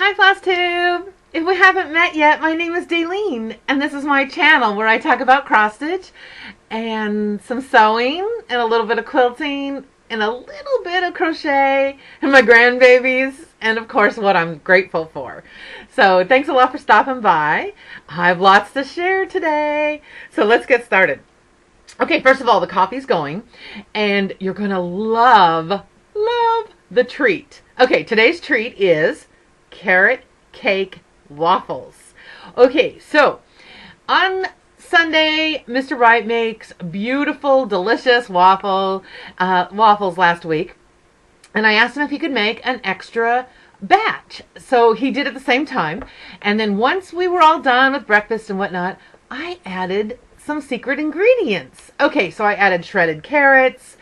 Hi, Floss Tube! If we haven't met yet, my name is Daleen, and this is my channel where I talk about cross stitch and some sewing and a little bit of quilting and a little bit of crochet and my grandbabies and, of course, what I'm grateful for. So thanks a lot for stopping by. I have lots to share today, so let's get started. Okay, first of all, the coffee's going, and you're going to love the treat. Okay, today's treat is carrot cake waffles. Okay, so on Sunday, Mr. Wright makes beautiful, delicious waffles last week, and I asked him if he could make an extra batch. So he did at the same time, and then once we were all done with breakfast and whatnot, I added some secret ingredients. Okay, so I added shredded carrots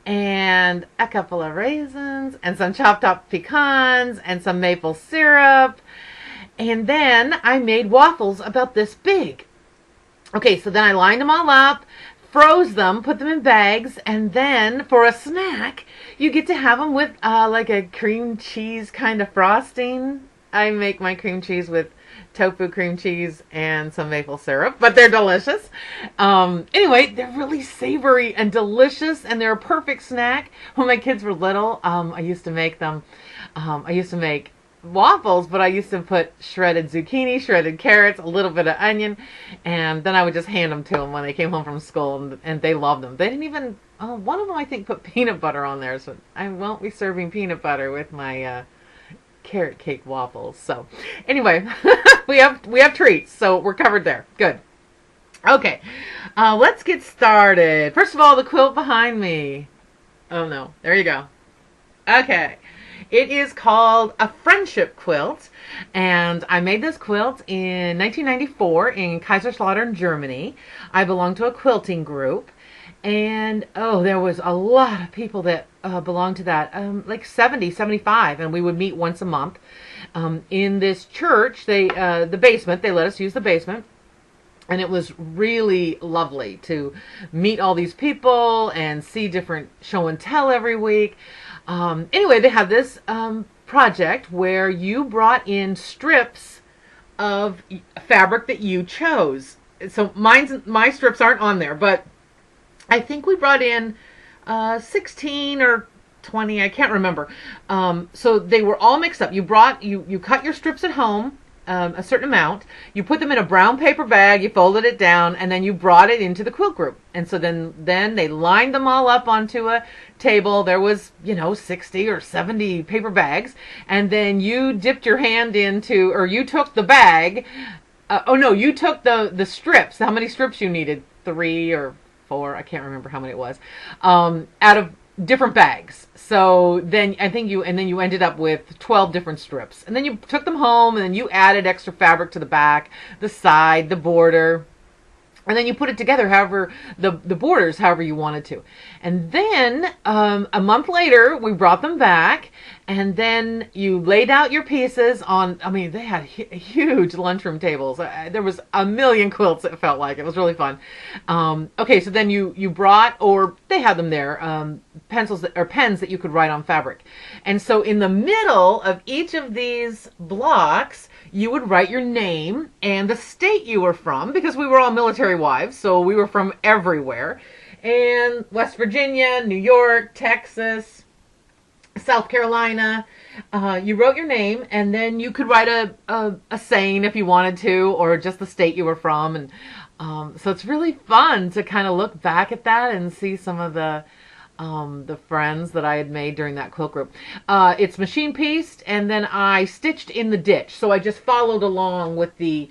and a couple of raisins and some chopped up pecans and some maple syrup. And then I made waffles about this big. Okay, so then I lined them all up, froze them, put them in bags, and then for a snack, you get to have them with like a cream cheese kind of frosting. I make my cream cheese with tofu cream cheese and some maple syrup, but they're delicious. Anyway, they're really savory and delicious, and they're a perfect snack. When my kids were little, I used to make them. I used to make waffles, but I used to put shredded zucchini, shredded carrots, a little bit of onion, and then I would just hand them to them when they came home from school, and they loved them. They didn't even, one of them I think put peanut butter on there, so I won't be serving peanut butter with my carrot cake waffles. So anyway, we have treats, so we're covered there. Good. Okay, let's get started. First of all, the quilt behind me. Oh no, there you go. Okay. It is called a friendship quilt, and I made this quilt in 1994 in Kaiserslautern, Germany. I belong to a quilting group, and there was a lot of people that belonged to that, like 70, 75, and we would meet once a month in this church. The basement, they let us use the basement. And it was really lovely to meet all these people and see different show and tell every week. Anyway, they had this project where you brought in strips of fabric that you chose. So my strips aren't on there, but I think we brought in 16 or 20, I can't remember. So they were all mixed up. You cut your strips at home. A certain amount, you put them in a brown paper bag, you folded it down, and then you brought it into the quilt group. And so then they lined them all up onto a table. There was 60 or 70 paper bags, and then you dipped your hand into, or you took the bag. You took the strips. How many strips you needed? 3 or 4, I can't remember how many it was, out of different bags. So then you ended up with 12 different strips, and then you took them home, and then you added extra fabric to the back, the side, the border, and then you put it together however the borders however you wanted to. And then a month later we brought them back, and then you laid out your pieces on, they had huge lunchroom tables. There was a million quilts, it felt like. It was really fun. Okay, so then you brought, or they had them there, pencils or pens that you could write on fabric. And so in the middle of each of these blocks, you would write your name and the state you were from, because we were all military wives, so we were from everywhere. And West Virginia, New York, Texas, South Carolina. You wrote your name, and then you could write a saying if you wanted to, or just the state you were from. And so it's really fun to kind of look back at that and see some of the friends that I had made during that quilt group. It's machine pieced, and then I stitched in the ditch. So I just followed along with the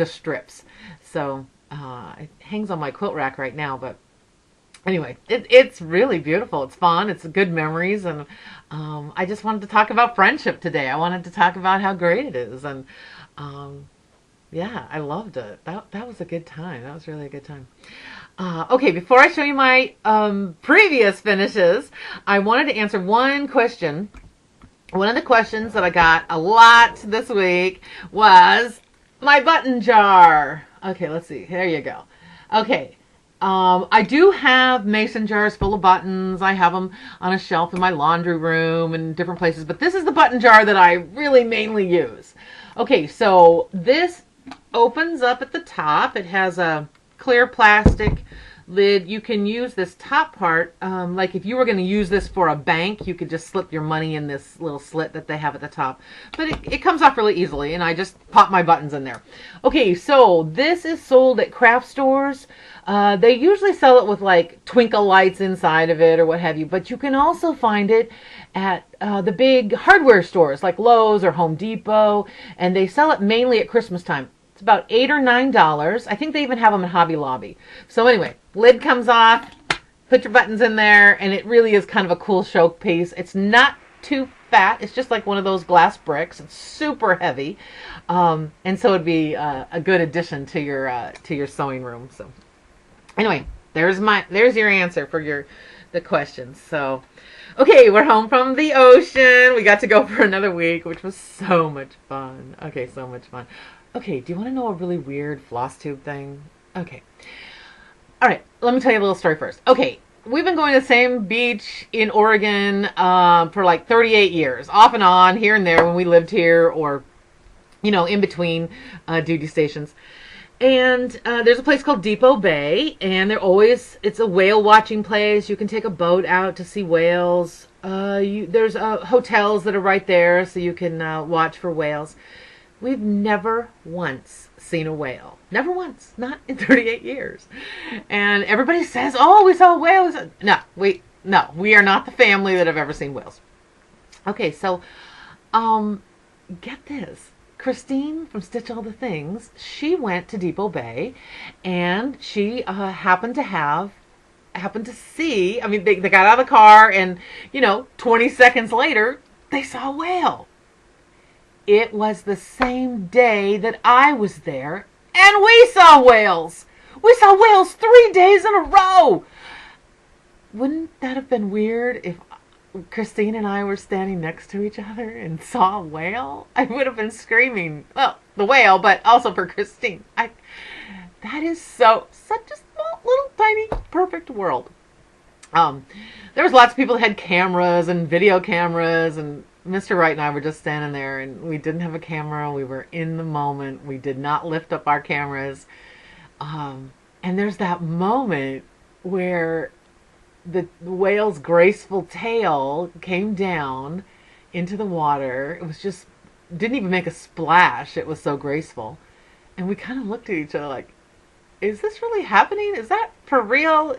strips. So it hangs on my quilt rack right now, but anyway, it's really beautiful. It's fun. It's good memories, and I just wanted to talk about friendship today. I wanted to talk about how great it is, and yeah, I loved it. That was a good time. That was really a good time. Okay, before I show you my previous finishes, I wanted to answer one question. One of the questions that I got a lot this week was my button jar. Okay, let's see. There you go. Okay, I do have mason jars full of buttons. I have them on a shelf in my laundry room and different places. But this is the button jar that I really mainly use. Okay, so this opens up at the top. It has a clear plastic lid. You can use this top part, like if you were going to use this for a bank, you could just slip your money in this little slit that they have at the top. But it comes off really easily, and I just pop my buttons in there. Okay, so this is sold at craft stores. They usually sell it with like twinkle lights inside of it or what have you, but you can also find it at the big hardware stores like Lowe's or Home Depot, and they sell it mainly at Christmas time. It's about $8 or $9. I think they even have them in Hobby Lobby. So anyway, lid comes off, put your buttons in there, and it really is kind of a cool showpiece. It's not too fat. It's just like one of those glass bricks. It's super heavy, and so it'd be a good addition to your sewing room. So anyway, there's your answer for the questions. So okay, we're home from the ocean. We got to go for another week, which was so much fun. Okay, so much fun. Okay, do you want to know a really weird floss tube thing? Okay. All right, let me tell you a little story first. Okay, we've been going to the same beach in Oregon for like 38 years, off and on, here and there when we lived here or, in between duty stations. And there's a place called Depot Bay, and it's a whale watching place. You can take a boat out to see whales. There's hotels that are right there, so you can watch for whales. We've never once seen a whale. Never once. Not in 38 years. And everybody says, oh, we saw whales. No, we are not the family that have ever seen whales. Okay, so get this. Christine from Stitch All the Things, she went to Depot Bay, and she happened to see, they got out of the car, and, 20 seconds later, they saw a whale. It was the same day that I was there, and we saw whales. We saw whales 3 days in a row. Wouldn't that have been weird if Christine and I were standing next to each other and saw a whale? I would have been screaming, well, the whale, but also for Christine. That is such a small, little, tiny, perfect world. There was lots of people that had cameras and video cameras, and Mr. Wright and I were just standing there, and we didn't have a camera. We were in the moment. We did not lift up our cameras. And there's that moment where the whale's graceful tail came down into the water. It was just, didn't even make a splash. It was so graceful. And we kind of looked at each other like, is this really happening? Is that for real?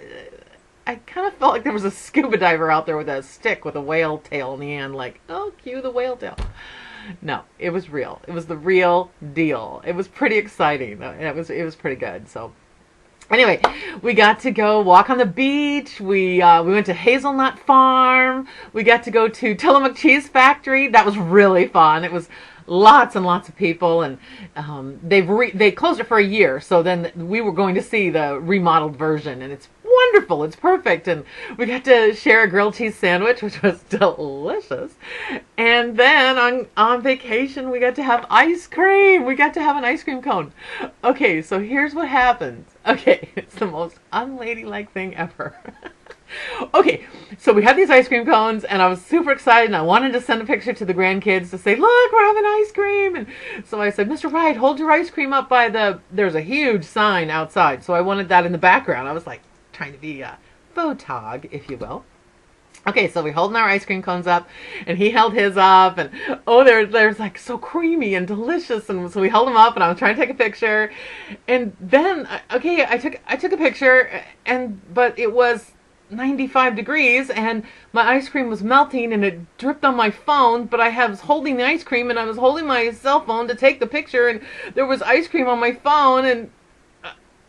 I kind of felt like there was a scuba diver out there with a stick with a whale tail in the end, like, oh, cue the whale tail. No, it was real. It was the real deal. It was pretty exciting. It was pretty good. So anyway, we got to go walk on the beach. We went to Hazelnut Farm. We got to go to Tillamook Cheese Factory. That was really fun. It was lots and lots of people, and they closed it for a year. So then we were going to see the remodeled version, and it's wonderful. It's perfect. And we got to share a grilled cheese sandwich, which was delicious. And then on vacation, we got to have ice cream. We got to have an ice cream cone. Okay, so here's what happens. Okay, it's the most unladylike thing ever. Okay, so we had these ice cream cones, and I was super excited, and I wanted to send a picture to the grandkids to say, look, we're having ice cream. And so I said, Mr. Wright, hold your ice cream up by there's a huge sign outside. So I wanted that in the background. I was like trying to be a photog, if you will. Okay, so we holding our ice cream cones up, and he held his up, and oh, they're like so creamy and delicious, and so we held them up, and I was trying to take a picture, and then okay, I took a picture, but it was 95 degrees, and my ice cream was melting, and it dripped on my phone, but I was holding the ice cream, and I was holding my cell phone to take the picture, and there was ice cream on my phone, and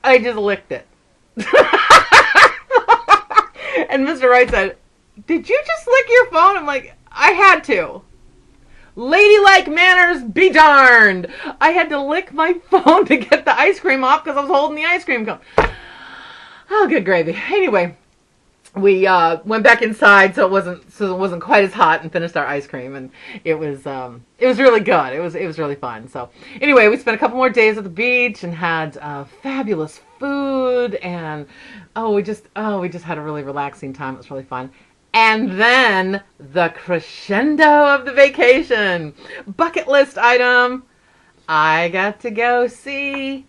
I just licked it. And Mr. Wright said, did you just lick your phone? I'm like, I had to. Ladylike manners be darned. I had to lick my phone to get the ice cream off because I was holding the ice cream cone. Oh, good gravy. Anyway, we went back inside so it wasn't quite as hot, and finished our ice cream, and it was really good. It was really fun. So anyway, we spent a couple more days at the beach and had fabulous food, and we just had a really relaxing time. It was really fun. And then the crescendo of the vacation. Bucket list item. I got to go see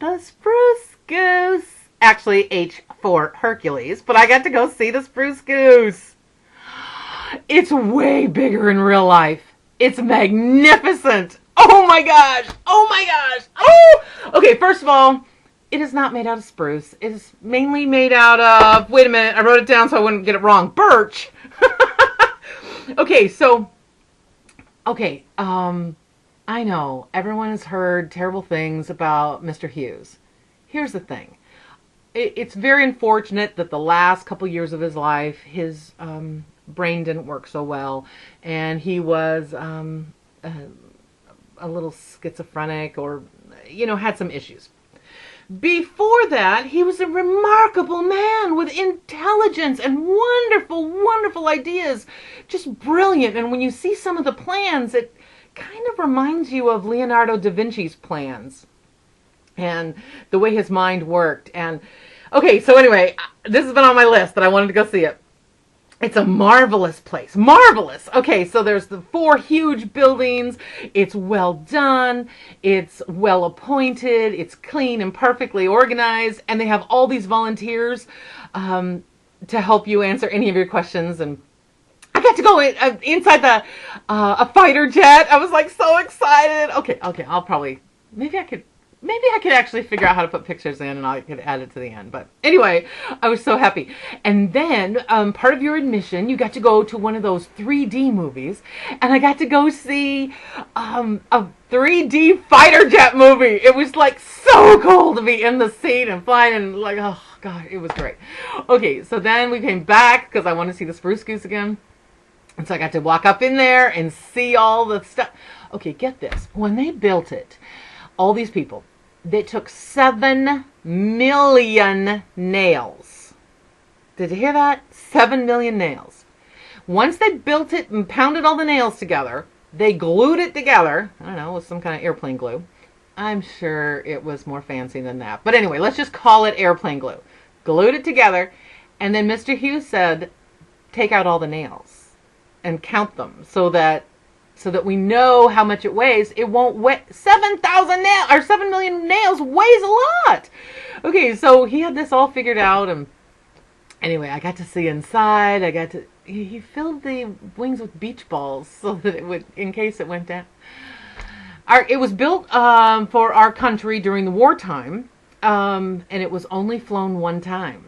the Spruce Goose. Actually, H for Hercules, but I got to go see the Spruce Goose. It's way bigger in real life. It's magnificent. Oh my gosh. Oh my gosh. Oh! Okay, first of all, it is not made out of spruce. It is mainly made out of, wait a minute, I wrote it down so I wouldn't get it wrong. Birch. Okay, I know everyone has heard terrible things about Mr. Hughes. Here's the thing. It's very unfortunate that the last couple years of his life, his brain didn't work so well, and he was a little schizophrenic, or, had some issues. Before that, he was a remarkable man with intelligence and wonderful, wonderful ideas. Just brilliant. And when you see some of the plans, it kind of reminds you of Leonardo da Vinci's plans and the way his mind worked. And okay, so anyway, this has been on my list that I wanted to go see it. It's a marvelous place. Marvelous. Okay, so there's the 4 huge buildings. It's well done. It's well appointed. It's clean and perfectly organized. And they have all these volunteers to help you answer any of your questions. And I got to go inside a fighter jet. I was like so excited. Okay, I'll probably, maybe I could actually figure out how to put pictures in, and I could add it to the end. But anyway, I was so happy. And then part of your admission, you got to go to one of those 3D movies, and I got to go see a 3D fighter jet movie. It was like so cool to be in the seat and flying, and like, oh God, it was great. Okay, so then we came back because I wanted to see the Spruce Goose again. And so I got to walk up in there and see all the stuff. Okay, get this. When they built it, all these people, they took 7 million nails. Did you hear that? 7 million nails. Once they built it and pounded all the nails together, they glued it together. I don't know, with some kind of airplane glue. I'm sure it was more fancy than that. But anyway, let's just call it airplane glue. Glued it together, and then Mr. Hughes said, take out all the nails and count them so that we know how much it weighs. It won't weigh 7,000 nails, or 7 million nails weighs a lot. Okay, so he had this all figured out, and anyway, I got to see inside. He filled the wings with beach balls so that it would, in case it went down. It was built for our country during the wartime, and it was only flown one time.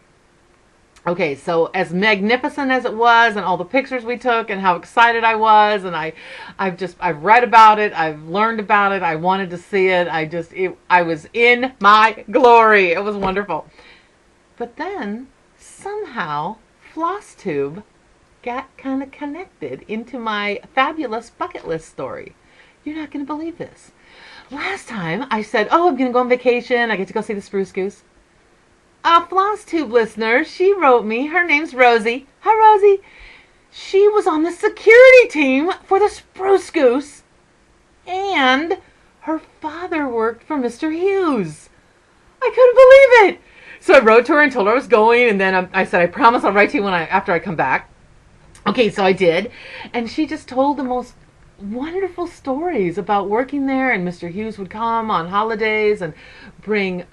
Okay, so as magnificent as it was, and all the pictures we took, and how excited I was, and I've read about it, I've learned about it, I wanted to see it, I was in my glory. It was wonderful. But then, somehow, floss tube got kind of connected into my fabulous bucket list story. You're not going to believe this. Last time, I said, oh, I'm going to go on vacation, I get to go see the Spruce Goose. A floss tube listener, she wrote me. Her name's Rosie. Hi, Rosie. She was on the security team for the Spruce Goose, and her father worked for Mr. Hughes. I couldn't believe it. So I wrote to her and told her I was going, and then I said, I promise I'll write to you after I come back. Okay, so I did, and she just told the most wonderful stories about working there, and Mr. Hughes would come on holidays and bring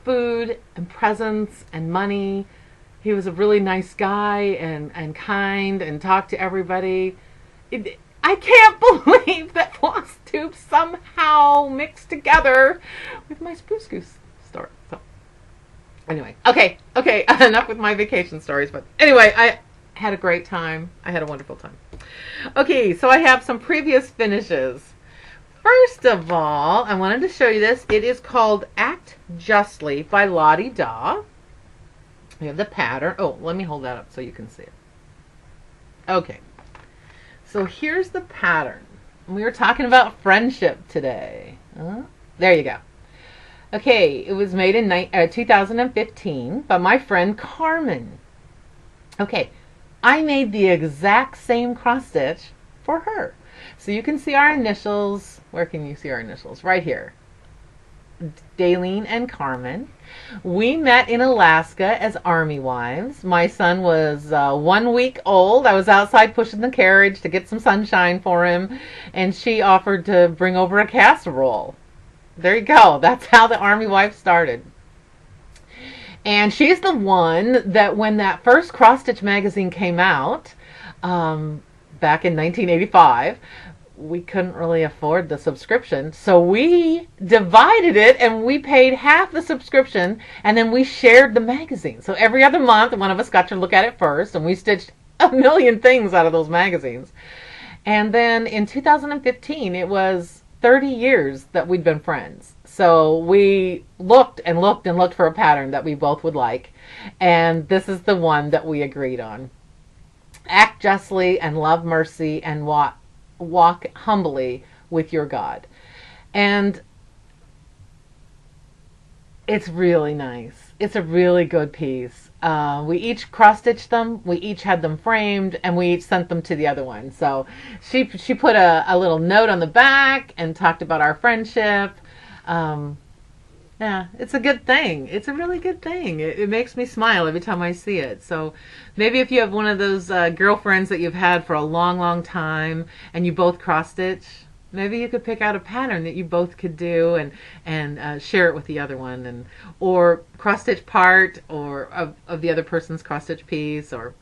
food and presents and money. He was a really nice guy and kind and talked to everybody. I can't believe that floss tube somehow mixed together with my Spruce Goose story. So anyway, okay, enough with my vacation stories. But anyway, I had a great time. I had a wonderful time. Okay, so I have some previous finishes. First of all, I wanted to show you this. It is called Act Justly by Lottie Daw. We have the pattern. Oh, let me hold that up so you can see it. Okay. So here's the pattern. We were talking about friendship today. There you go. Okay, it was made in 2015 by my friend Carmen. Okay, I made the exact same cross stitch for her. So you can see our initials. Where can you see our initials? Right here. Daleen and Carmen. We met in Alaska as Army wives. My son was 1 week old. I was outside pushing the carriage to get some sunshine for him, and she offered to bring over a casserole. There you go. That's how the Army wife started. And she's the one that when that first Cross Stitch magazine came out, back in 1985, we couldn't really afford the subscription, so we divided it and we paid half the subscription, and then we shared the magazine. So every other month one of us got to look at it first, and we stitched a million things out of those magazines. And then in 2015, it was 30 years that we'd been friends. So we looked and looked and looked for a pattern that we both would like, and this is the one that we agreed on. Act justly and love mercy and walk humbly with your God. And it's really nice. It's a really good piece. We each cross-stitched them, we each had them framed, and we each sent them to the other one. So she put a little note on the back and talked about our friendship. Yeah, it's a good thing. It's a really good thing. It makes me smile every time I see it. So maybe if you have one of those girlfriends that you've had for a long, long time and you both cross-stitch, maybe you could pick out a pattern that you both could do and share it with the other one, or cross-stitch part or of the other person's cross-stitch piece, or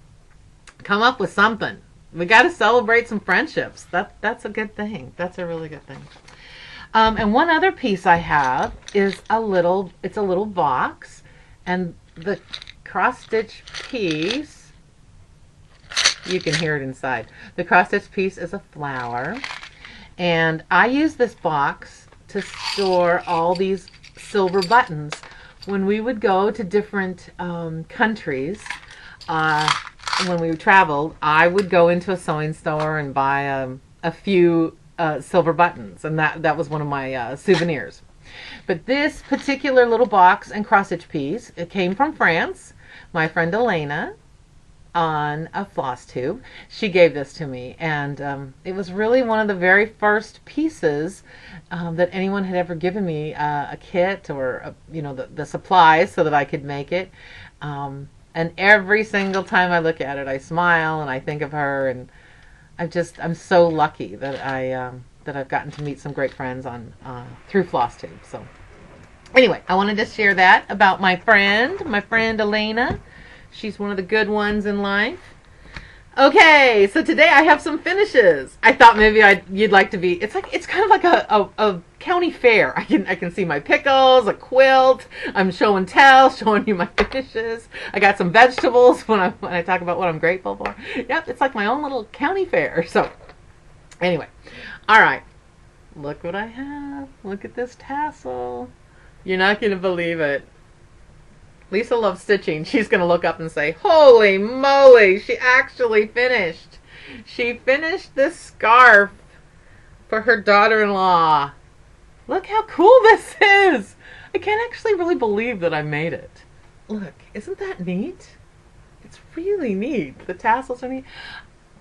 come up with something. We got to celebrate some friendships. That's a good thing. That's a really good thing. And one other piece I have is it's a little box, and the cross-stitch piece, you can hear it inside. The cross-stitch piece is a flower, and I use this box to store all these silver buttons. When we would go to different countries, when we traveled, I would go into a sewing store and buy a few silver buttons, and that was one of my souvenirs. But this particular little box and cross-stitch piece, it came from France. My friend Elena, on a floss tube, she gave this to me, and it was really one of the very first pieces that anyone had ever given me, a kit or the supplies so that I could make it. And every single time I look at it, I smile and I think of her, and I'm so lucky that I've gotten to meet some great friends through FlossTube. So anyway, I wanted to share that about my friend Elena. She's one of the good ones in life. Okay, so today I have some finishes. I thought maybe you'd like to be. It's kind of like a county fair. I can see my pickles, a quilt. I'm show and tell, showing you my finishes. I got some vegetables when I talk about what I'm grateful for. Yep, it's like my own little county fair. So anyway, all right. Look what I have. Look at this tassel. You're not gonna believe it. Lisa loves stitching. She's going to look up and say, holy moly, she actually finished. She finished this scarf for her daughter-in-law. Look how cool this is. I can't actually really believe that I made it. Look, isn't that neat? It's really neat. The tassels are neat.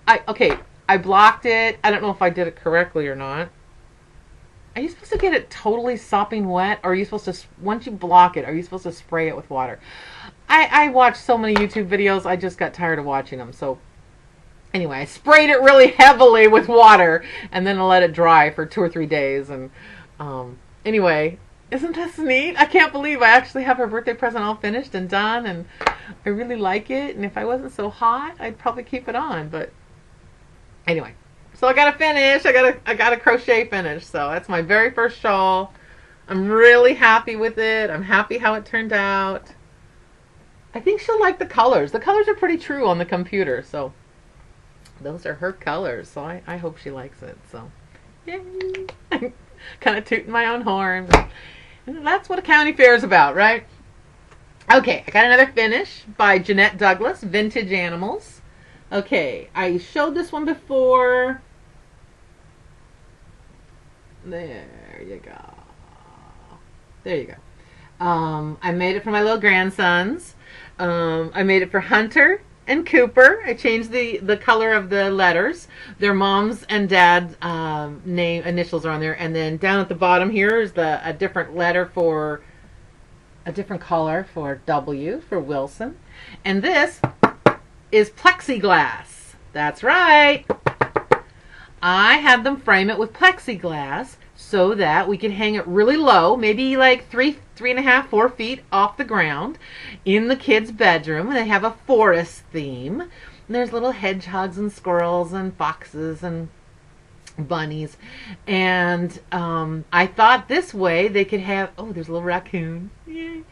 I blocked it. I don't know if I did it correctly or not. Are you supposed to get it totally sopping wet, or are you supposed to, once you block it, are you supposed to spray it with water? I watched so many YouTube videos, I just got tired of watching them. So anyway, I sprayed it really heavily with water, and then I let it dry for 2 or 3 days. And anyway, isn't this neat? I can't believe I actually have her birthday present all finished and done, and I really like it. And if I wasn't so hot, I'd probably keep it on. But anyway. So I got to finish. I got a crochet finish. So that's my very first shawl. I'm really happy with it. I'm happy how it turned out. I think she'll like the colors. The colors are pretty true on the computer. So those are her colors. So I hope she likes it. So yay. I'm kind of tooting my own horn. And that's what a county fair is about, right? Okay, I got another finish by Jeanette Douglas, Vintage Animals. Okay, I showed this one before. There you go. There you go. I made it for my little grandsons. I made it for Hunter and Cooper. I changed the color of the letters. Their mom's and dad's name initials are on there, and then down at the bottom here is a different letter for a different color for W for Wilson, and this is plexiglass. That's right. I had them frame it with plexiglass so that we could hang it really low, maybe like 3.5, 4 feet off the ground in the kids' bedroom. They have a forest theme. And there's little hedgehogs and squirrels and foxes and bunnies. And I thought this way they could have, oh, there's a little raccoon. Yay.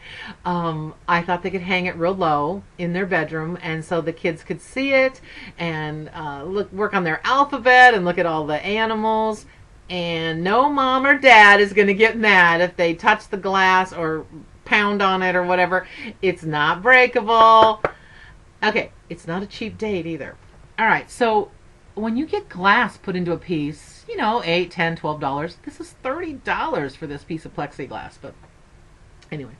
I thought they could hang it real low in their bedroom, and so the kids could see it and work on their alphabet and look at all the animals. And no mom or dad is going to get mad if they touch the glass or pound on it or whatever. It's not breakable. Okay, it's not a cheap date either. All right, so when you get glass put into a piece, you know, $8, $10, $12, this is $30 for this piece of plexiglass. But anyway,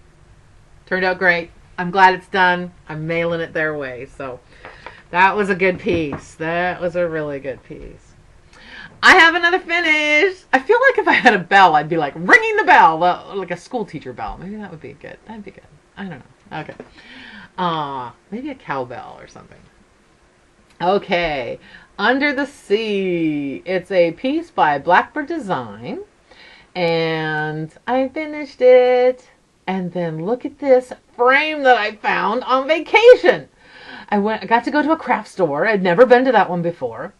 turned out great. I'm glad it's done. I'm mailing it their way. So that was a good piece. That was a really good piece. I have another finish. I feel like if I had a bell, I'd be like ringing the bell, like a school teacher bell. Maybe that would be good. That'd be good. I don't know. Okay. Maybe a cowbell or something. Okay. Under the Sea. It's a piece by Blackbird Design. And I finished it. And then look at this frame that I found on vacation. I got to go to a craft store. I'd never been to that one before.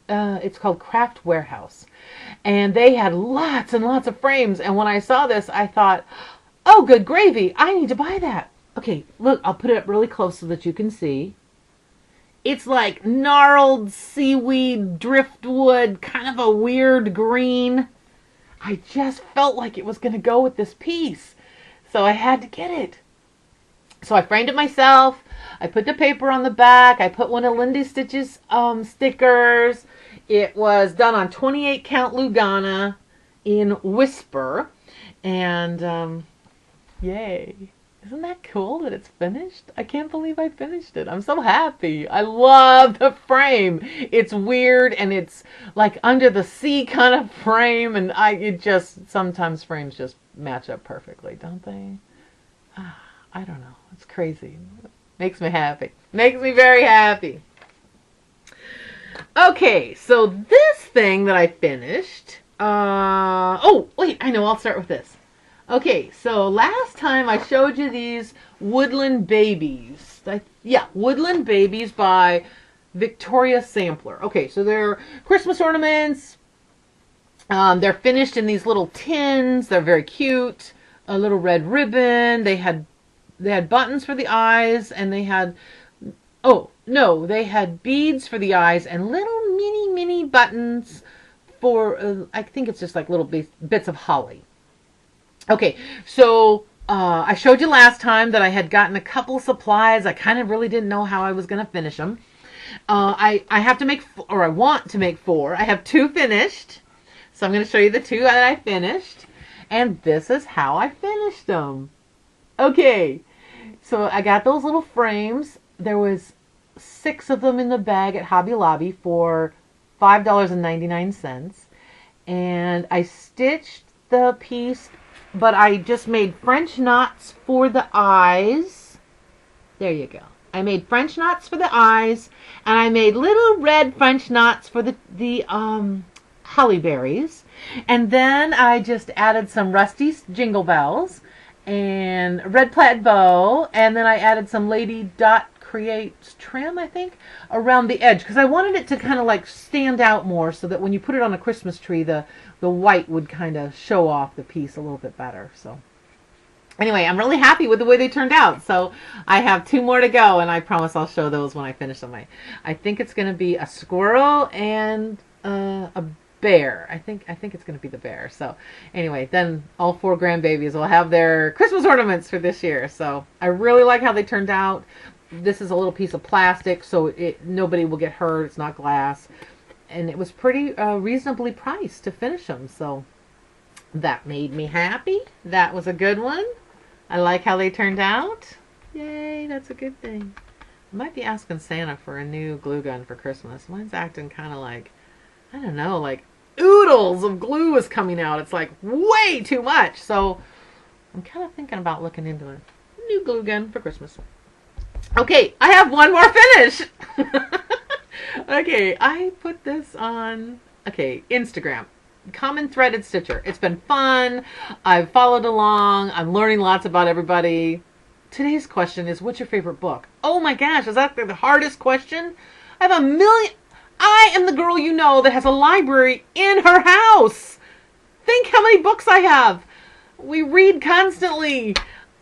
It's called Craft Warehouse. And they had lots and lots of frames. And when I saw this, I thought, oh, good gravy. I need to buy that. Okay, look, I'll put it up really close so that you can see. It's like gnarled seaweed, driftwood, kind of a weird green. I just felt like it was going to go with this piece. So I had to get it. So I framed it myself. I put the paper on the back. I put one of Lindy Stitch's stickers. It was done on 28 count Lugana in Whisper. And yay. Isn't that cool that it's finished? I can't believe I finished it. I'm so happy. I love the frame. It's weird and it's like under the sea kind of frame. And sometimes frames just match up perfectly, don't they? I don't know. It's crazy. Makes me happy. Makes me very happy. Okay, so this thing that I finished. Oh, wait, I know. I'll start with this. Okay, so last time I showed you these Woodland Babies. Woodland Babies by Victoria Sampler. Okay, so they're Christmas ornaments. They're finished in these little tins. They're very cute. A little red ribbon. They had buttons for the eyes, and they had beads for the eyes and little mini buttons for I think it's just like little bits of holly. Okay, so I showed you last time that I had gotten a couple supplies. I kind of really didn't know how I was going to finish them. I have to make, or I want to make 4. I have 2 finished, so I'm going to show you the 2 that I finished, and this is how I finished them. Okay, so I got those little frames. There was 6 of them in the bag at Hobby Lobby for $5.99, and I stitched the piece, but I just made French knots for the eyes. There you go. I made French knots for the eyes, and I made little red French knots for the holly berries, and then I just added some rusty jingle bells and a red plaid bow, and then I added some Lady Dot Creates trim, I think, around the edge, because I wanted it to kind of like stand out more so that when you put it on a Christmas tree, the white would kind of show off the piece a little bit better. So anyway, I'm really happy with the way they turned out. So I have 2 more to go, and I promise I'll show those when I finish them. I think it's going to be a squirrel and a bear. I think it's going to be the bear. So anyway, then all 4 grandbabies will have their Christmas ornaments for this year. So I really like how they turned out. This is a little piece of plastic, so nobody will get hurt. It's not glass. And it was pretty reasonably priced to finish them. So that made me happy. That was a good one. I like how they turned out. Yay, that's a good thing. might be asking Santa for a new glue gun for Christmas. Mine's acting kind of like, I don't know, like oodles of glue is coming out. It's like way too much. So I'm kind of thinking about looking into a new glue gun for Christmas. Okay, I have one more finish. Okay, I put this on, Instagram. Common Threaded Stitcher. It's been fun. I've followed along. I'm learning lots about everybody. Today's question is, what's your favorite book? Oh my gosh, is that the hardest question? I have a million. I am the girl you know that has a library in her house. Think how many books I have. We read constantly.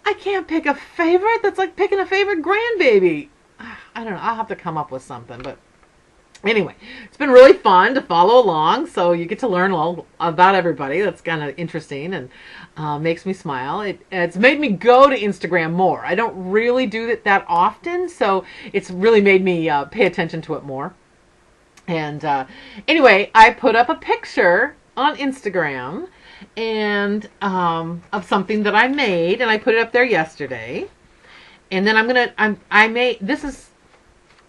I can't pick a favorite. That's like picking a favorite grandbaby. I don't know. I'll have to come up with something. But anyway, it's been really fun to follow along. So you get to learn all about everybody. That's kind of interesting and makes me smile. It's made me go to Instagram more. I don't really do it that often. So it's really made me pay attention to it more. And anyway, I put up a picture on Instagram and of something that I made, and I put it up there yesterday. And then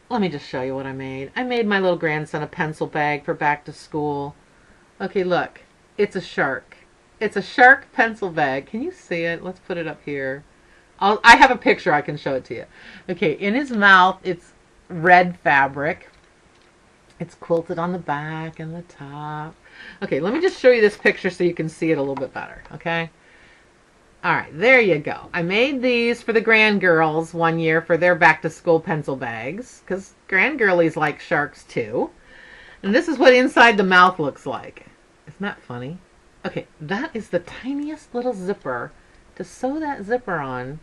let me just show you what I made. I made my little grandson a pencil bag for back to school. Okay, look, it's a shark. It's a shark pencil bag. Can you see it? Let's put it up here. I have a picture. I can show it to you. Okay, in his mouth, it's red fabric. It's quilted on the back and the top. Okay, let me just show you this picture so you can see it a little bit better, okay? All right, there you go. I made these for the grandgirls one year for their back-to-school pencil bags, because grandgirlies like sharks too. And this is what inside the mouth looks like. Isn't that funny? Okay, that is the tiniest little zipper to sew that zipper on.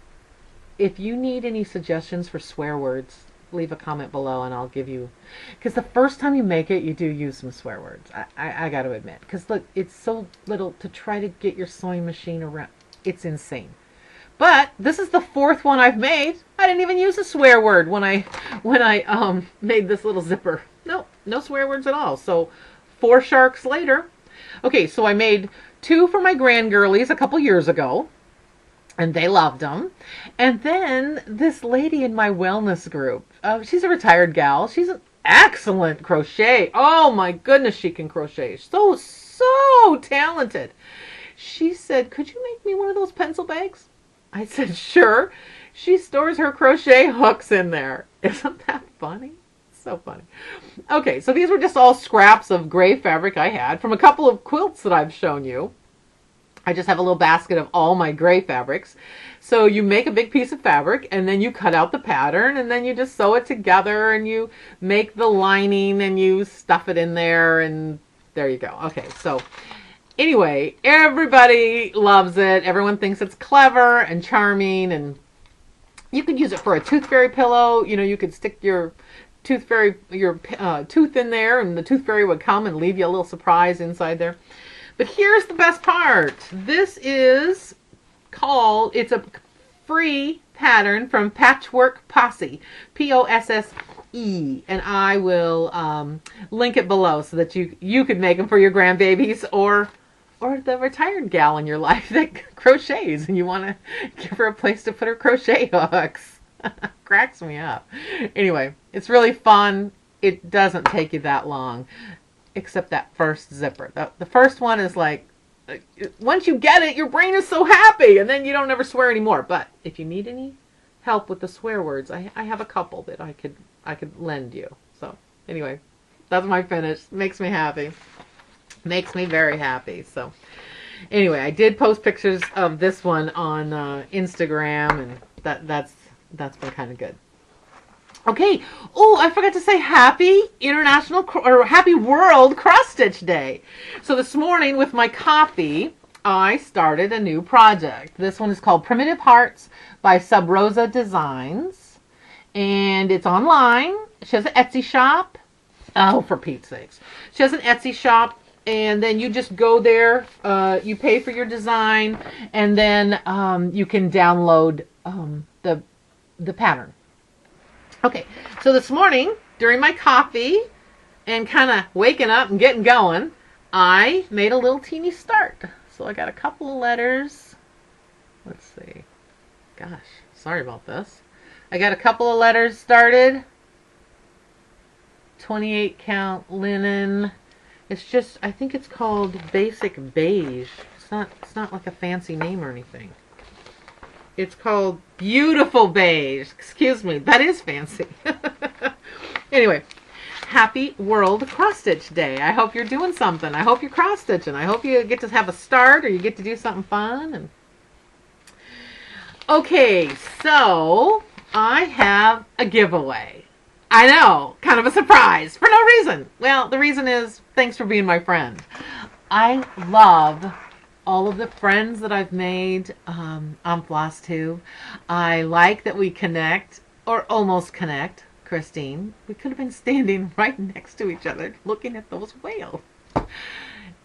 If you need any suggestions for swear words, leave a comment below and I'll give you, because the first time you make it, you do use some swear words. I got to admit, because look, it's so little to try to get your sewing machine around. It's insane. But this is the fourth one I've made. I didn't even use a swear word when I made this little zipper. No swear words at all. So 4 sharks later. Okay, so I made 2 for my grandgirlies a couple years ago. And they loved them. And then this lady in my wellness group, she's a retired gal. She's an excellent crochet. Oh my goodness, she can crochet. So talented. She said, could you make me one of those pencil bags? I said, sure. She stores her crochet hooks in there. Isn't that funny? So funny. Okay, so these were just all scraps of gray fabric I had from a couple of quilts that I've shown you. I just have a little basket of all my gray fabrics. So you make a big piece of fabric and then you cut out the pattern and then you just sew it together and you make the lining and you stuff it in there and there you go. Okay, so anyway, everybody loves it. Everyone thinks it's clever and charming, and you could use it for a tooth fairy pillow. You know, you could stick your tooth in there and the tooth fairy would come and leave you a little surprise inside there. But here's the best part. This is it's a free pattern from Patchwork Posse, Posse, and I will link it below so that you could make them for your grandbabies or the retired gal in your life that crochets and you want to give her a place to put her crochet hooks. Cracks me up. Anyway, it's really fun. It doesn't take you that long. Except that first zipper. The first one is like, once you get it, your brain is so happy, and then you don't ever swear anymore. But if you need any help with the swear words, I have a couple that I could lend you. So anyway, that's my finish. Makes me happy. Makes me very happy. So anyway, I did post pictures of this one on Instagram, and that's been kind of good. Okay. Oh, I forgot to say happy Happy World Cross Stitch Day. So this morning with my coffee, I started a new project. This one is called Primitive Hearts by Sub Rosa Designs. And it's online. She has an Etsy shop. Oh, for Pete's sakes. She has an Etsy shop. And then you just go there. You pay for your design. And then you can download the pattern. Okay, so this morning, during my coffee and kind of waking up and getting going, I made a little teeny start. So I got a couple of letters. Let's see. Gosh, sorry about this. I got a couple of letters started. 28 count linen. It's just, I think it's called Basic Beige. It's not like a fancy name or anything. It's called Beautiful Beige. Excuse me, that is fancy. Anyway, happy World Cross Stitch Day. I hope you're doing something. I hope you're cross stitching. I hope you get to have a start or you get to do something fun. And okay, so I have a giveaway. I know, kind of a surprise for no reason. Well, the reason is thanks for being my friend. I love all of the friends that I've made on FlossTube. I like that we connect, or almost connect. Christine, we could have been standing right next to each other looking at those whales.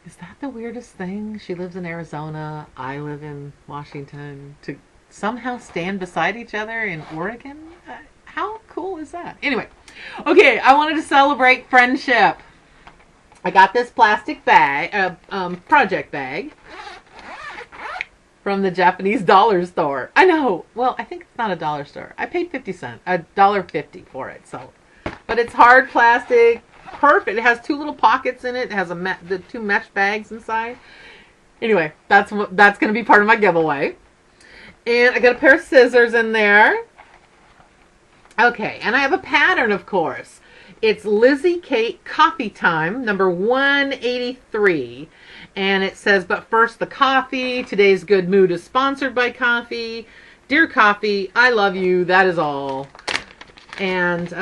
Is that the weirdest thing? She lives in Arizona, I live in Washington. To somehow stand beside each other in Oregon? How cool is that? Anyway, okay, I wanted to celebrate friendship. I got this plastic bag, project bag, from the Japanese dollar store. I know. Well, I think it's not a dollar store. I paid 50 cents, $1.50 for it. So, but it's hard plastic, perfect. It has two little pockets in it. It has the two mesh bags inside. Anyway, that's going to be part of my giveaway. And I got a pair of scissors in there. Okay, and I have a pattern, of course. It's Lizzie Kate Coffee Time, number 183. And it says, but first the coffee. Today's good mood is sponsored by coffee. Dear coffee, I love you. That is all. And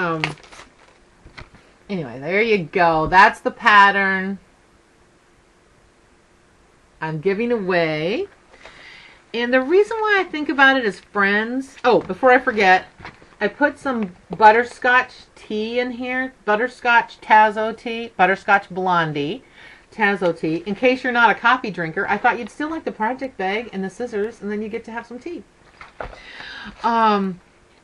anyway, there you go. That's the pattern I'm giving away. And the reason why I think about it as friends... Oh, before I forget, I put some butterscotch tea in here. Butterscotch Tazo tea. Butterscotch Blondie. Tazo tea. In case you're not a coffee drinker, I thought you'd still like the project bag and the scissors, and then you get to have some tea. The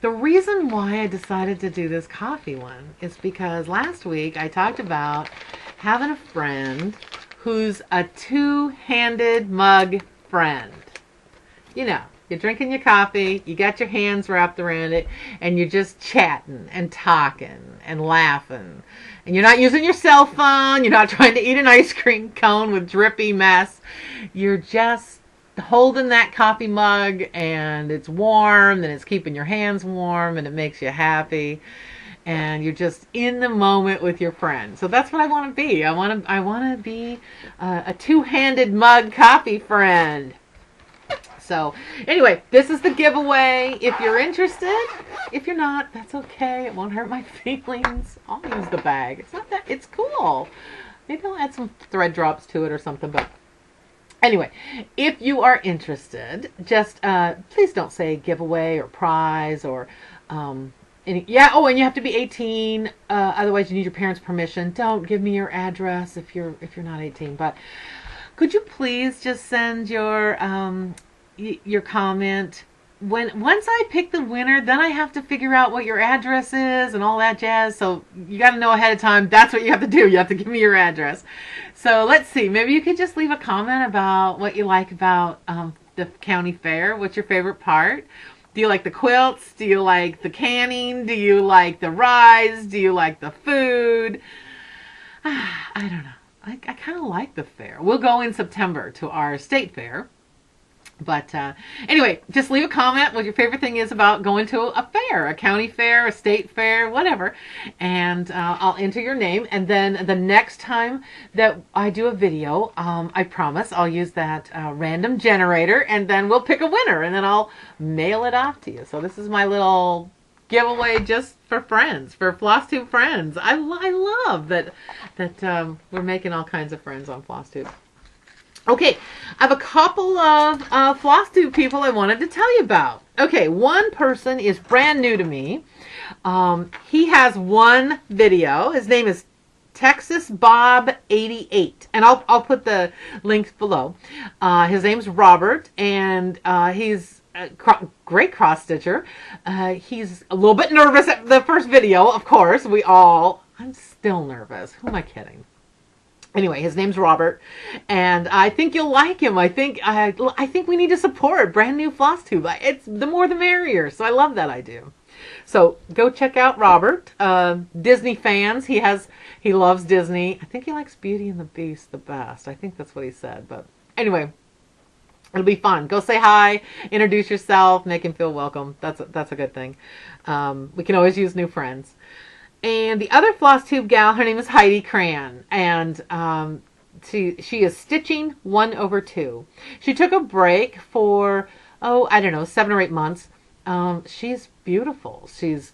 reason why I decided to do this coffee one is because last week I talked about having a friend who's a two-handed mug friend. You know, you're drinking your coffee, you got your hands wrapped around it, and you're just chatting and talking and laughing. And you're not using your cell phone. You're not trying to eat an ice cream cone with drippy mess. You're just holding that coffee mug, and it's warm, and it's keeping your hands warm, and it makes you happy. And you're just in the moment with your friend. So that's what I want to be. I want to be a two-handed mug coffee friend. So anyway, this is the giveaway. If you're interested, if you're not, that's okay. It won't hurt my feelings. I'll use the bag. It's not that, it's cool. Maybe I'll add some thread drops to it or something. But anyway, if you are interested, just please don't say giveaway or prize or and you have to be 18. Otherwise, you need your parents' permission. Don't give me your address if you're not 18. But could you please just send your comment once I pick the winner. Then I have to figure out what your address is and all that jazz. So you got to know ahead of time. That's what you have to do. You have to give me your address. So let's see. Maybe you could just leave a comment about what you like about the county fair. What's your favorite part? Do you like the quilts? Do you like the canning? Do you like the rides? Do you like the food? I don't know. I kind of like the fair. We'll go in September to our state fair. But anyway, just leave a comment what your favorite thing is about going to a fair, a county fair, a state fair, whatever. And I'll enter your name. And then the next time that I do a video, I promise I'll use that random generator. And then we'll pick a winner. And then I'll mail it off to you. So this is my little giveaway just for friends, for FlossTube friends. I love that we're making all kinds of friends on FlossTube. Okay, I have a couple of FlossTube people I wanted to tell you about. Okay, one person is brand new to me. He has one video. His name is Texas Bob 88, and I'll put the links below. His name's Robert, and he's a great cross stitcher. He's a little bit nervous at the first video, of course. I'm still nervous. Who am I kidding? Anyway, his name's Robert, and I think you'll like him. I think we need to support brand new FlossTube. It's the more the merrier, so I love that I do. So go check out Robert. Disney fans, he loves Disney. I think he likes Beauty and the Beast the best. I think that's what he said. But anyway, it'll be fun. Go say hi, introduce yourself, make him feel welcome. That's a good thing. We can always use new friends. And the other floss tube gal, her name is Heidi Cran, and she is stitching 1/2. She took a break for, I don't know, 7 or 8 months. She's beautiful. She's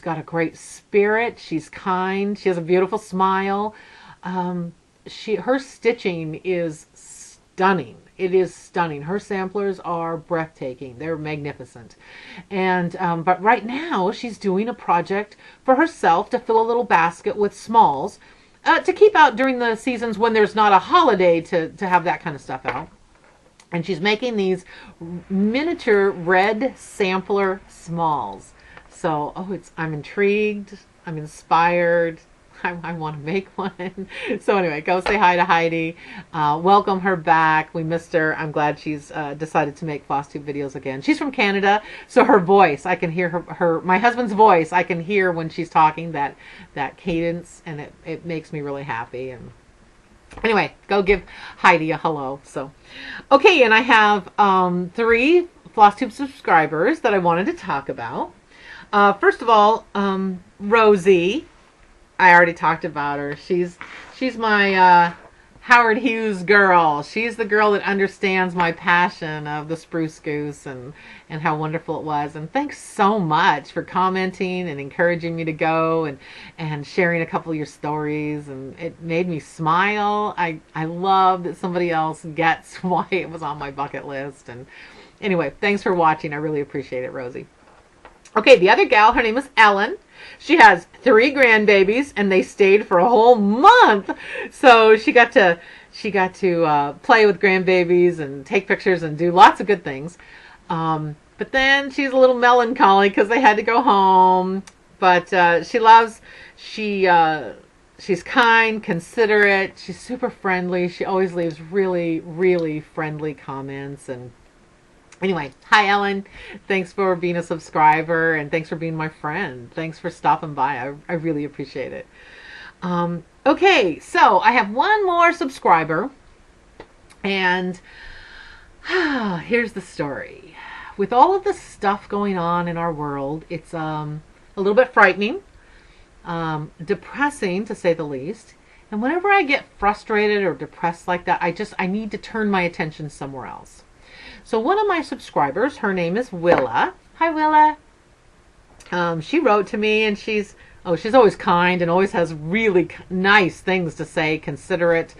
got a great spirit. She's kind. She has a beautiful smile. Her stitching is stunning. It is stunning. Her samplers are breathtaking. They're magnificent. And but right now she's doing a project for herself to fill a little basket with smalls to keep out during the seasons when there's not a holiday to have that kind of stuff out. And she's making these miniature red sampler smalls. So, I'm intrigued. I'm inspired. I want to make one. So anyway, go say hi to Heidi. Welcome her back. We missed her. I'm glad she's decided to make floss tube videos again. She's from Canada, so her voice, I can hear my husband's voice, I can hear when she's talking, that cadence, and it makes me really happy. And anyway, go give Heidi a hello. So, okay, and I have 3 floss tube subscribers that I wanted to talk about. First of all, Rosie. I already talked about her. She's my Howard Hughes girl. She's the girl that understands my passion of the spruce goose and how wonderful it was. And thanks so much for commenting and encouraging me to go and sharing a couple of your stories. And it made me smile. I love that somebody else gets why it was on my bucket list. And anyway, thanks for watching. I really appreciate it, Rosie. Okay, the other gal, her name is Ellen. She has 3 grandbabies, and they stayed for a whole month. So she got to play with grandbabies and take pictures and do lots of good things. But then she's a little melancholy because they had to go home. But she's kind, considerate. She's super friendly. She always leaves really, really friendly comments. And anyway, hi Ellen. Thanks for being a subscriber, and thanks for being my friend. Thanks for stopping by. I really appreciate it. Okay, so I have one more subscriber, and here's the story. With all of the stuff going on in our world, it's a little bit frightening, depressing to say the least. And whenever I get frustrated or depressed like that, I need to turn my attention somewhere else. So one of my subscribers, her name is Willa. Hi, Willa. She wrote to me, and she's always kind and always has really nice things to say, considerate.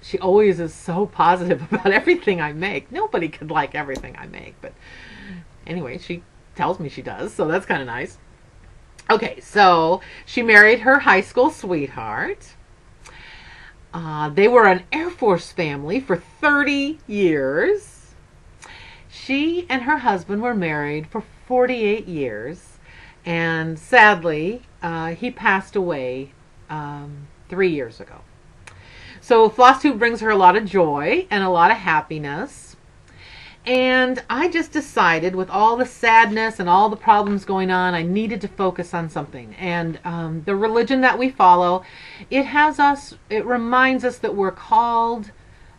She always is so positive about everything I make. Nobody could like everything I make, but anyway, she tells me she does, so that's kind of nice. Okay, so she married her high school sweetheart. They were an Air Force family for 30 years. She and her husband were married for 48 years, and sadly, he passed away 3 years ago. So floss tube brings her a lot of joy and a lot of happiness. And I just decided, with all the sadness and all the problems going on, I needed to focus on something. And the religion that we follow, it reminds us that we're called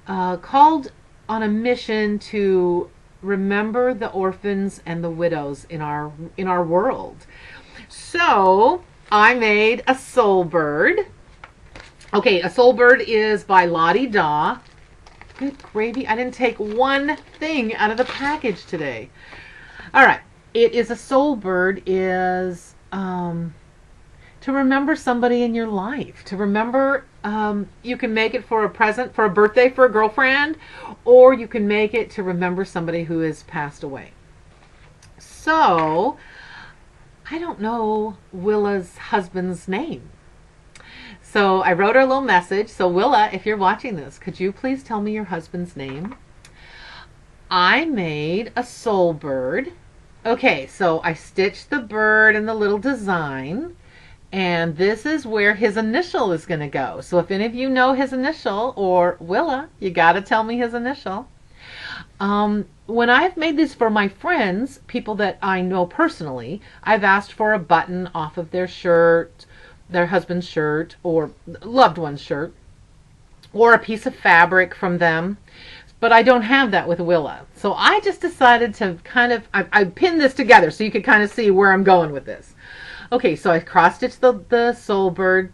on a mission to remember the orphans and the widows in our world. So I made a soul bird. Okay, a soul bird is by Lottie Daw. Good gravy. I didn't take one thing out of the package today. All right. It is a soul bird is to remember somebody in your life. To remember, you can make it for a present, for a birthday for a girlfriend, or you can make it to remember somebody who has passed away. So, I don't know Willa's husband's name. So I wrote her a little message. So Willa, if you're watching this, could you please tell me your husband's name? I made a soul bird. Okay, so I stitched the bird and the little design, and this is where his initial is going to go. So if any of you know his initial, or Willa, you got to tell me his initial. When I've made this for my friends, people that I know personally, I've asked for a button off of their shirt, their husband's shirt, or loved one's shirt, or a piece of fabric from them. But I don't have that with Willa. So I just decided to I pinned this together so you could kind of see where I'm going with this. Okay, so I cross-stitched the soul bird.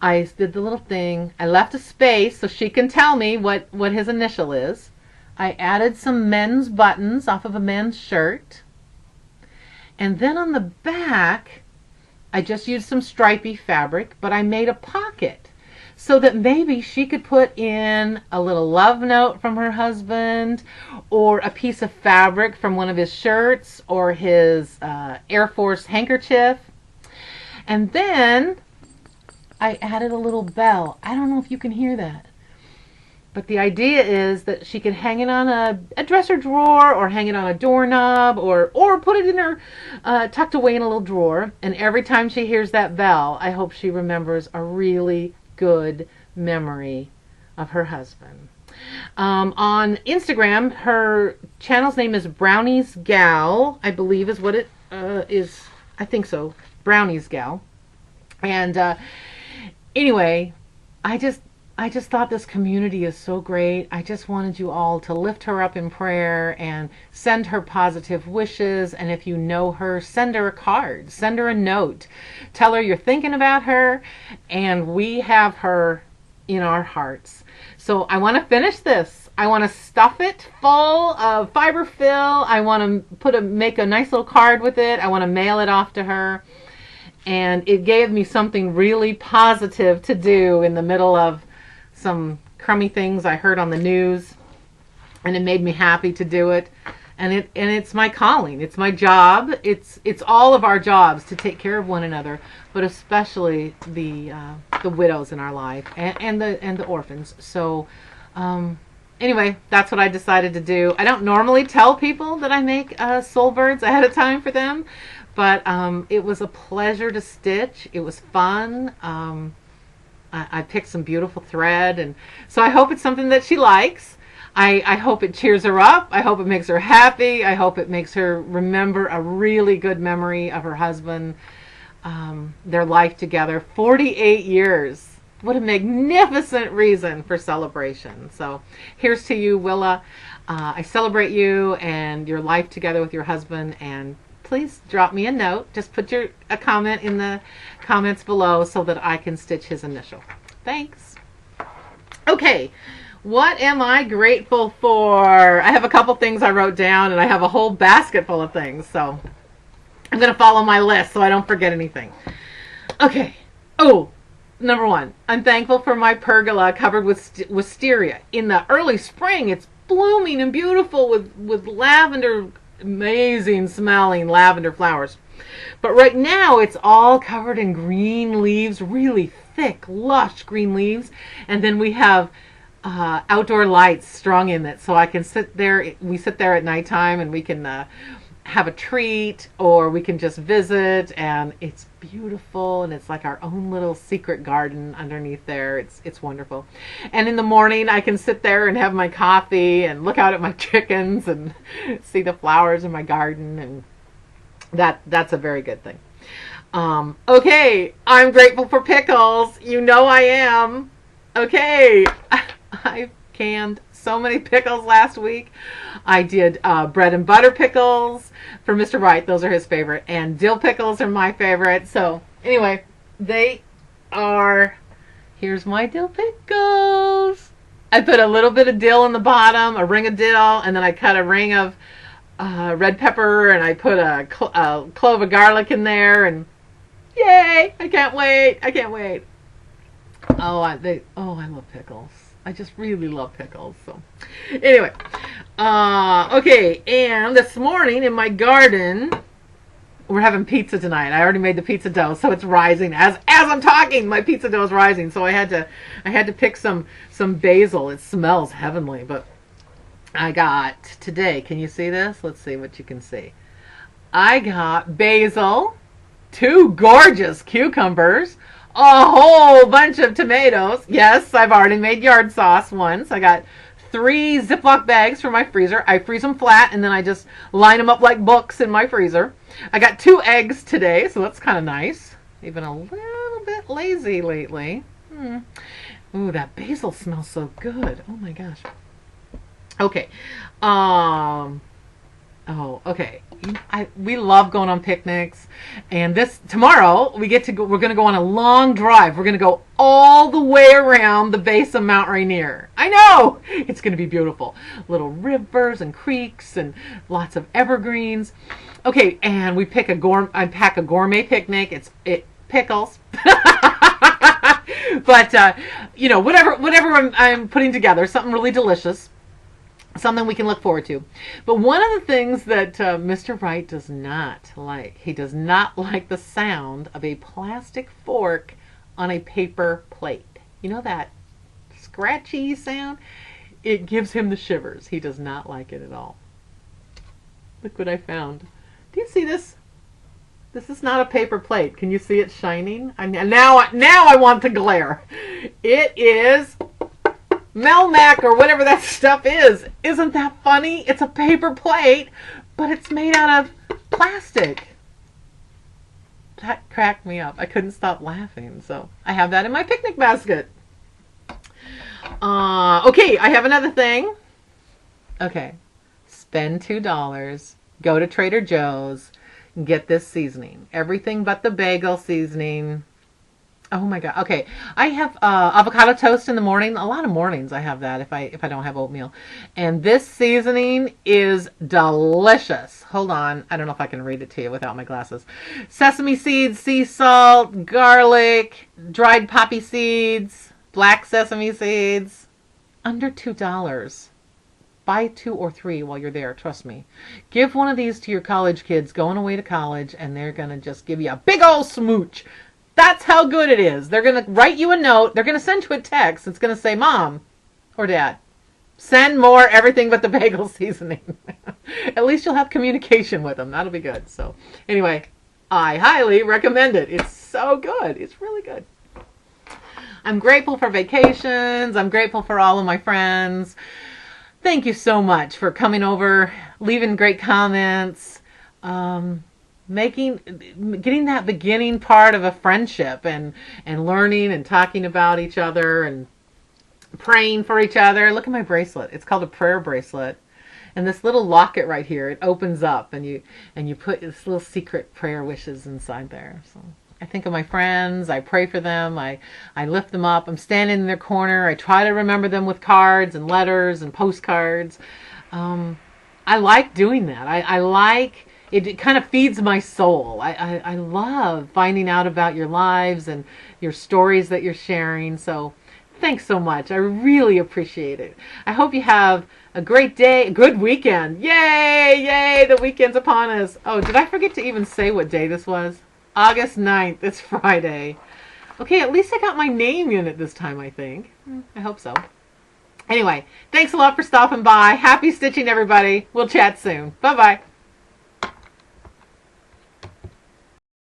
I did the little thing. I left a space so she can tell me what his initial is. I added some men's buttons off of a men's shirt. And then on the back, I just used some stripy fabric, but I made a pocket so that maybe she could put in a little love note from her husband, or a piece of fabric from one of his shirts, or his Air Force handkerchief. And then I added a little bell. I don't know if you can hear that. But the idea is that she can hang it on a dresser drawer, or hang it on a doorknob, or put it in her, tucked away in a little drawer. And every time she hears that bell, I hope she remembers a really good memory of her husband. On Instagram, her channel's name is Brownie's Gal, I believe is what it is. I think so. Brownie's Gal. And anyway, I just thought this community is so great. I just wanted you all to lift her up in prayer and send her positive wishes. And if you know her, send her a card, send her a note, tell her you're thinking about her, and we have her in our hearts. So I want to finish this. I want to stuff it full of fiber fill. I want to make a nice little card with it. I want to mail it off to her. And it gave me something really positive to do in the middle of some crummy things I heard on the news, and it made me happy to do it. And it's my calling. It's my job. It's all of our jobs to take care of one another, but especially the widows in our life, and the orphans. So anyway, that's what I decided to do. I don't normally tell people that I make soul birds ahead of time for them, but it was a pleasure to stitch. It was fun. I picked some beautiful thread, and so I hope it's something that she likes. I hope it cheers her up. I hope it makes her happy. I hope it makes her remember a really good memory of her husband, their life together. 48 years. What a magnificent reason for celebration. So here's to you, Willa. I celebrate you and your life together with your husband, and please drop me a note. Just put a comment in the comments below so that I can stitch his initial. Thanks. Okay, what am I grateful for? I have a couple things I wrote down, and I have a whole basket full of things, so I'm going to follow my list so I don't forget anything. Okay. Oh, number one, I'm thankful for my pergola covered with wisteria. In the early spring, it's blooming and beautiful with lavender, amazing smelling lavender flowers. But right now it's all covered in green leaves, really thick, lush green leaves. And then we have outdoor lights strung in it, so I can sit there. We sit there at nighttime, and we can have a treat, or we can just visit, and it's beautiful, and it's like our own little secret garden underneath there. It's wonderful. And in the morning I can sit there and have my coffee and look out at my chickens and see the flowers in my garden, and that's a very good thing. Okay, I'm grateful for pickles. You know I am. Okay, I canned so many pickles last week. I did bread and butter pickles for Mr. Wright. Those are his favorite. And dill pickles are my favorite. So anyway, they are, here's my dill pickles. I put a little bit of dill in the bottom, a ring of dill, and then I cut a ring of red pepper, and I put a clove of garlic in there, and yay! I can't wait. I can't wait. I love pickles. I just really love pickles. So anyway, okay, and this morning in my garden, we're having pizza tonight. I already made the pizza dough, so it's rising as I'm talking. My pizza dough is rising, so I had to pick some basil. It smells heavenly. But I got today. Can you see this? Let's see what you can see. I got basil, 2 gorgeous cucumbers, a whole bunch of tomatoes. Yes, I've already made yard sauce once. I got 3 Ziploc bags for my freezer. I freeze them flat, and then I just line them up like books in my freezer. I got 2 eggs today, so that's kind of nice. Even a little bit lazy lately. Ooh, that basil smells so good. Oh my gosh. Okay. Okay. We love going on picnics, and tomorrow we're going to go on a long drive. We're going to go all the way around the base of Mount Rainier. I know it's going to be beautiful. Little rivers and creeks and lots of evergreens. Okay, and I pack a gourmet picnic. It pickles. But whatever I'm putting together, something really delicious. Something we can look forward to. But one of the things that Mr. Wright does not like, he does not like the sound of a plastic fork on a paper plate. You know that scratchy sound? It gives him the shivers. He does not like it at all. Look what I found. Do you see this? This is not a paper plate. Can you see it shining? Now I want to glare. It is Melmac or whatever that stuff is. Isn't that funny? It's a paper plate, but it's made out of plastic. That cracked me up. I couldn't stop laughing. So I have that in my picnic basket. Okay, I have another thing. Okay, spend $2. Go to Trader Joe's. Get this seasoning. Everything but the bagel seasoning. Oh my God. Okay. I have avocado toast in the morning. A lot of mornings I have that if I don't have oatmeal. And this seasoning is delicious. Hold on. I don't know if I can read it to you without my glasses. Sesame seeds, sea salt, garlic, dried poppy seeds, black sesame seeds. Under $2. Buy 2 or 3 while you're there. Trust me. Give one of these to your college kids going away to college, and they're going to just give you a big old smooch. That's how good it is. They're going to write you a note. They're going to send you a text. It's going to say, Mom or Dad, send more everything but the bagel seasoning. At least you'll have communication with them. That'll be good. So anyway, I highly recommend it. It's so good. It's really good. I'm grateful for vacations. I'm grateful for all of my friends. Thank you so much for coming over, leaving great comments, getting that beginning part of a friendship and learning and talking about each other and praying for each other. Look at my bracelet. It's called a prayer bracelet. And this little locket right here, it opens up and you put this little secret prayer wishes inside there. So I think of my friends. I pray for them. I lift them up. I'm standing in their corner. I try to remember them with cards and letters and postcards. I like doing that. I like it. It kind of feeds my soul. I love finding out about your lives and your stories that you're sharing. So thanks so much. I really appreciate it. I hope you have a great day, a good weekend. Yay, yay, the weekend's upon us. Oh, did I forget to even say what day this was? August 9th. It's Friday. Okay, at least I got my name in it this time, I think. I hope so. Anyway, thanks a lot for stopping by. Happy stitching, everybody. We'll chat soon. Bye-bye.